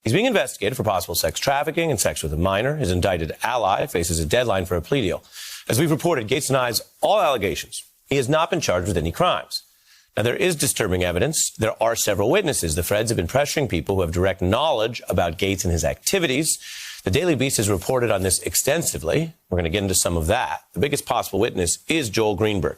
He's being investigated for possible sex trafficking and sex with a minor. His indicted ally faces a deadline for a plea deal. As we've reported, Gaetz denies all allegations. He has not been charged with any crimes. Now, there is disturbing evidence. There are several witnesses. The Feds have been pressuring people who have direct knowledge about Gaetz and his activities. The Daily Beast has reported on this extensively. We're going to get into some of that. The biggest possible witness is Joel Greenberg.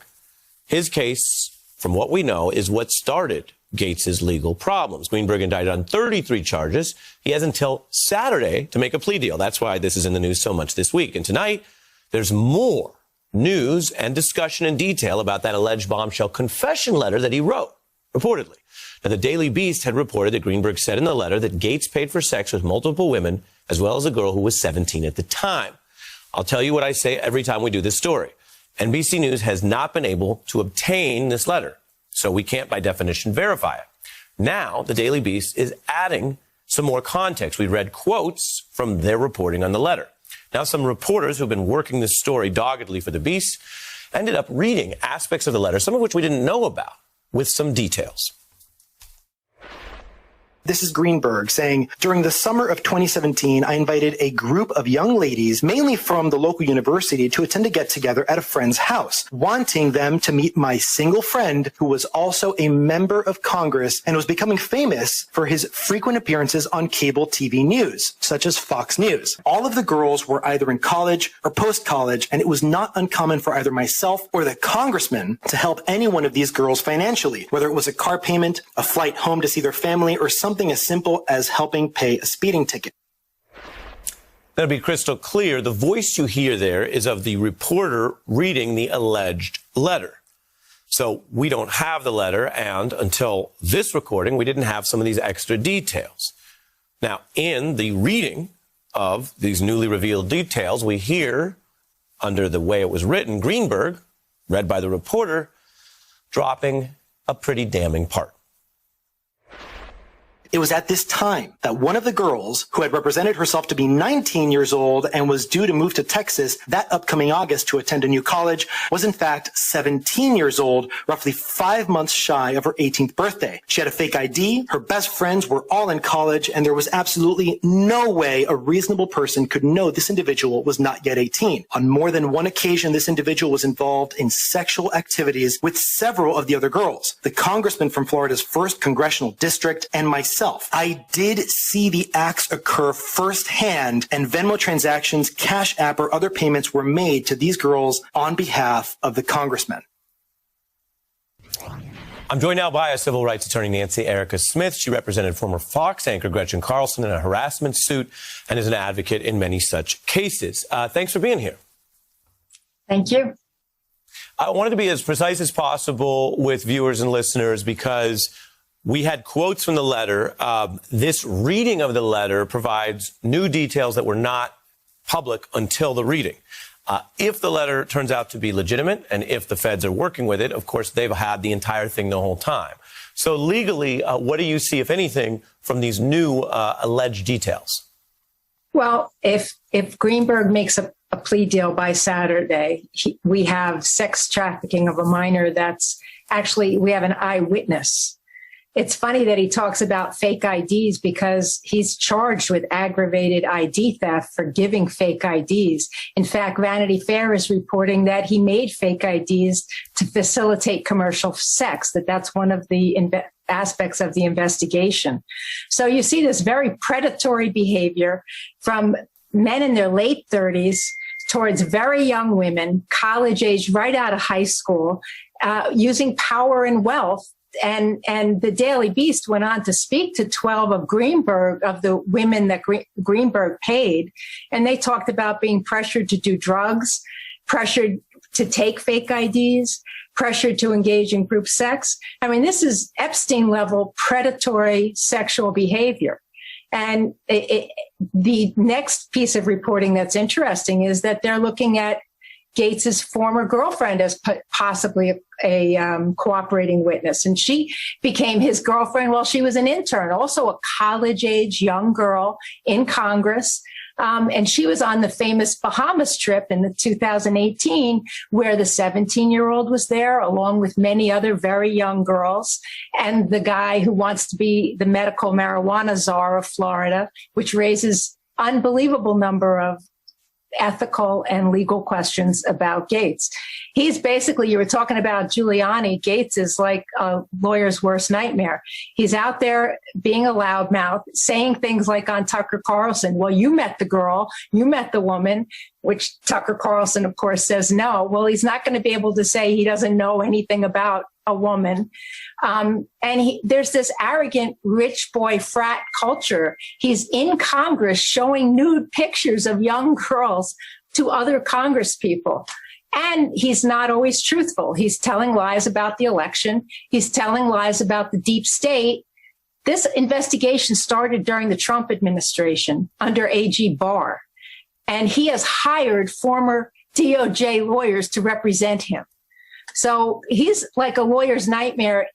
His case, from what we know, is what started Gaetz's legal problems. Greenberg indicted on 33 charges. He has until Saturday to make a plea deal. That's why this is in the news so much this week. And tonight, there's more news and discussion in detail about that alleged bombshell confession letter that he wrote, reportedly. Now, the Daily Beast had reported that Greenberg said in the letter that Gaetz paid for sex with multiple women, as well as a girl who was 17 at the time. I'll tell you what I say every time we do this story. NBC News has not been able to obtain this letter, so we can't, by definition, verify it. Now, the Daily Beast is adding some more context. We read quotes from their reporting on the letter. Now, some reporters who've been working this story doggedly for the Beast ended up reading aspects of the letter, some of which we didn't know about, with some details. This is Greenberg saying, during the summer of 2017, I invited a group of young ladies, mainly from the local university, to attend a get-together at a friend's house, wanting them to meet my single friend, who was also a member of Congress and was becoming famous for his frequent appearances on cable TV news, such as Fox News. All of the girls were either in college or post-college, and it was not uncommon for either myself or the congressman to help any one of these girls financially, whether it was a car payment, a flight home to see their family, or something as simple as helping pay a speeding ticket. That'll be crystal clear. The voice you hear there is of the reporter reading the alleged letter. So we don't have the letter, and until this recording, we didn't have some of these extra details. Now, in the reading of these newly revealed details, we hear, under the way it was written, Greenberg, read by the reporter, dropping a pretty damning part. It was at this time that one of the girls, who had represented herself to be 19 years old and was due to move to Texas that upcoming August to attend a new college, was in fact 17 years old, roughly 5 months shy of her 18th birthday. She had a fake ID, her best friends were all in college, and there was absolutely no way a reasonable person could know this individual was not yet 18. On more than one occasion, this individual was involved in sexual activities with several of the other girls. The congressman from Florida's 1st congressional district and myself. I did see the acts occur firsthand, and Venmo transactions, Cash App, or other payments were made to these girls on behalf of the congressman. I'm joined now by a civil rights attorney, Nancy Erica Smith. She represented former Fox anchor Gretchen Carlson in a harassment suit and is an advocate in many such cases. Thanks for being here. Thank you. I wanted to be as precise as possible with viewers and listeners because we had quotes from the letter. This reading of the letter provides new details that were not public until the reading. If the letter turns out to be legitimate and if the feds are working with it, of course, they've had the entire thing the whole time. So legally, what do you see, if anything, from these new alleged details? Well, if Greenberg makes a plea deal by Saturday, we have sex trafficking of a minor. That's actually, we have an eyewitness. It's funny that he talks about fake IDs because he's charged with aggravated ID theft for giving fake IDs. In fact, Vanity Fair is reporting that he made fake IDs to facilitate commercial sex, that's one of the aspects of the investigation. So you see this very predatory behavior from men in their late 30s towards very young women, college age, right out of high school, using power and wealth. And the Daily Beast went on to speak to 12 of the women that Greenberg paid. And they talked about being pressured to do drugs, pressured to take fake IDs, pressured to engage in group sex. I mean, this is Epstein level predatory sexual behavior. And the next piece of reporting that's interesting is that they're looking at Gaetz's former girlfriend as possibly a cooperating witness. And she became his girlfriend while she was an intern, also a college-age young girl in Congress. And she was on the famous Bahamas trip in the 2018, where the 17-year-old was there, along with many other very young girls, and the guy who wants to be the medical marijuana czar of Florida, which raises unbelievable number of ethical and legal questions about Gaetz. He's basically, you were talking about Giuliani, Gaetz is like a lawyer's worst nightmare. He's out there being a loudmouth, saying things like on Tucker Carlson, well, you met the girl, you met the woman, which Tucker Carlson, of course, says no. Well, he's not going to be able to say he doesn't know anything about a woman. There's this arrogant rich boy frat culture. He's in Congress showing nude pictures of young girls to other Congress people. And he's not always truthful. He's telling lies about the election. He's telling lies about the deep state. This investigation started during the Trump administration under AG Barr. And he has hired former DOJ lawyers to represent him. So he's like a lawyer's nightmare.